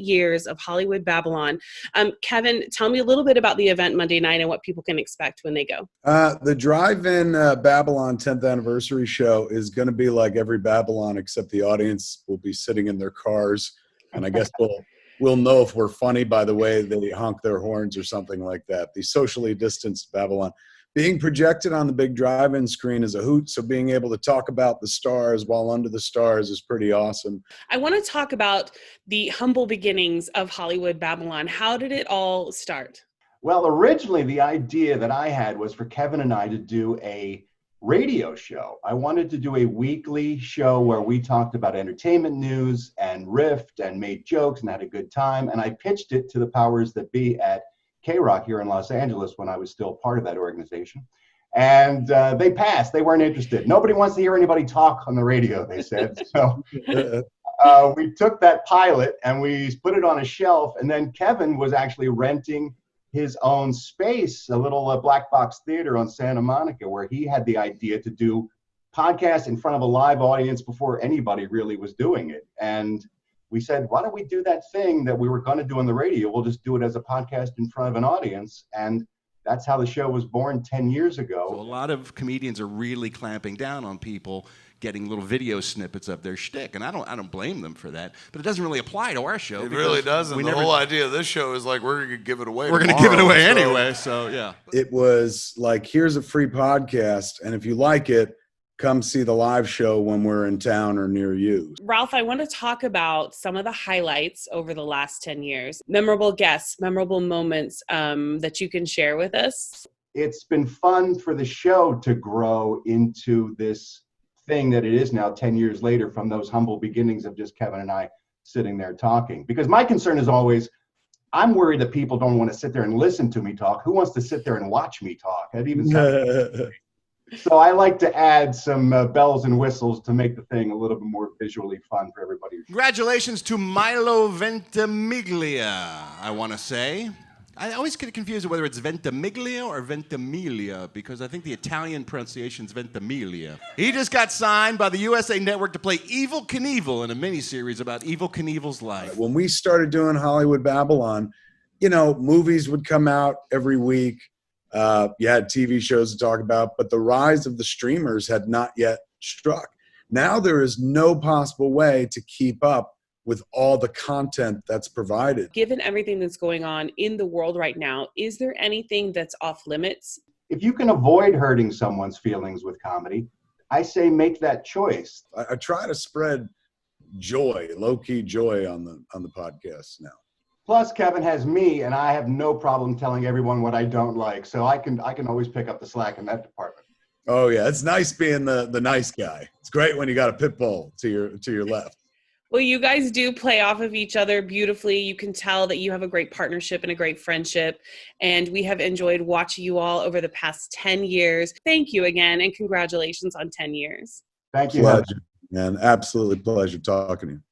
years of Hollywood Babble-On. Kevin, tell me a little bit about the event Monday night and what people can expect when they go. The drive-in Babble-On 10th anniversary show is going to be like every Babble-On, except the audience will be sitting in their cars. And I guess we'll know if we're funny by the way they honk their horns or something like that. The socially distanced Babble-On. Being projected on the big drive-in screen is a hoot, so being able to talk about the stars while under the stars is pretty awesome. I want to talk about the humble beginnings of Hollywood Babble-On. How did it all start? Well, originally the idea that I had was for Kevin and I to do a radio show. I wanted to do a weekly show where we talked about entertainment news and riffed and made jokes and had a good time. And I pitched it to the powers that be at K-Rock here in Los Angeles when I was still part of that organization. And they passed. They weren't interested. Nobody wants to hear anybody talk on the radio, they said. So we took that pilot and we put it on a shelf. And then Kevin was actually renting his own space, a little black box theater on Santa Monica, where he had the idea to do podcasts in front of a live audience before anybody really was doing it. And we said, why don't we do that thing that we were going to do on the radio? We'll just do it as a podcast in front of an audience. And that's how the show was born 10 years ago. So a lot of comedians are really clamping down on people getting little video snippets of their shtick, and I don't blame them for that. But it doesn't really apply to our show. It really doesn't. The whole idea of this show is like we're going to give it away. We're going to give it away anyway. So yeah, it was like, here's a free podcast, and if you like it, come see the live show when we're in town or near you. Ralph, I want to talk about some of the highlights over the last 10 years. Memorable guests, memorable moments that you can share with us. It's been fun for the show to grow into this thing that it is now 10 years later, from those humble beginnings of just Kevin and I sitting there talking. Because my concern is always, I'm worried that people don't want to sit there and listen to me talk. Who wants to sit there and watch me talk? That even sounds So I like to add some bells and whistles to make the thing a little bit more visually fun for everybody. Congratulations to Milo Ventimiglia, I want to say. I always get confused whether it's Ventimiglia or Ventimiglia, because I think the Italian pronunciation is Ventimiglia. He just got signed by the USA Network to play Evel Knievel in a miniseries about Evel Knievel's life. When we started doing Hollywood Babble-On, you know, movies would come out every week. You had TV shows to talk about, but the rise of the streamers had not yet struck. Now there is no possible way to keep up with all the content that's provided. Given everything that's going on in the world right now, is there anything that's off limits? If you can avoid hurting someone's feelings with comedy, I say make that choice. I try to spread joy, low-key joy on the podcast now. Plus, Kevin has me, and I have no problem telling everyone what I don't like. So I can always pick up the slack in that department. Oh yeah, it's nice being the nice guy. It's great when you got a pit bull to your left. Well, you guys do play off of each other beautifully. You can tell that you have a great partnership and a great friendship. And we have enjoyed watching you all over the past 10 years. Thank you again, and congratulations on 10 years. Thank you. Pleasure, man. Absolutely pleasure talking to you.